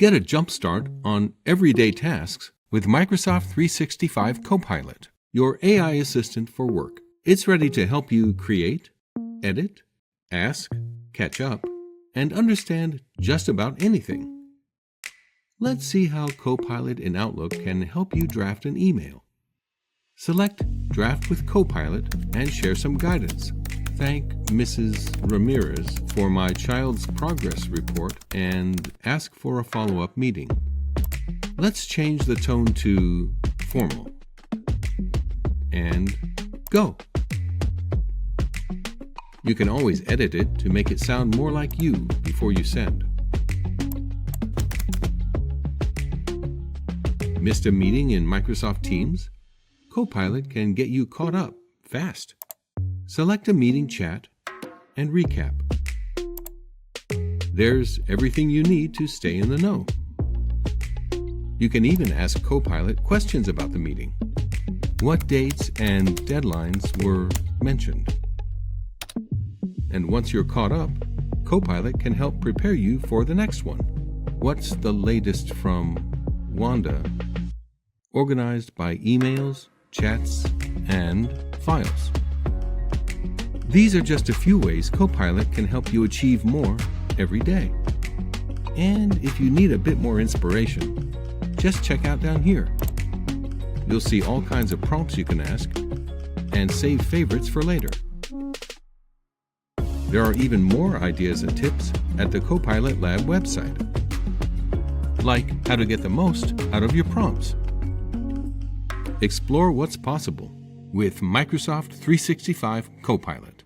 Get a jump start on everyday tasks with Microsoft 365 Copilot, your AI assistant for work. It's ready to help you create, edit, ask, catch up, and understand just about anything. Let's see how Copilot in Outlook can help you draft an email. Select Draft with Copilot and share some guidance. Thank Mrs. Ramirez for my child's progress report and ask for a follow-up meeting. Let's change the tone to formal. And go. You can always edit it to make it sound more like you before you send. Missed a meeting in Microsoft Teams? Copilot can get you caught up fast. Select a meeting chat and recap. There's everything you need to stay in the know. You can even ask Copilot questions about the meeting. What dates and deadlines were mentioned? And once you're caught up, Copilot can help prepare you for the next one. What's the latest from Wanda? Organized by emails, chats, and files. These are just a few ways Copilot can help you achieve more every day. And if you need a bit more inspiration, just check out down here. You'll see all kinds of prompts you can ask and save favorites for later. There are even more ideas and tips at the Copilot Lab website, like how to get the most out of your prompts. Explore what's possible with Microsoft 365 Copilot.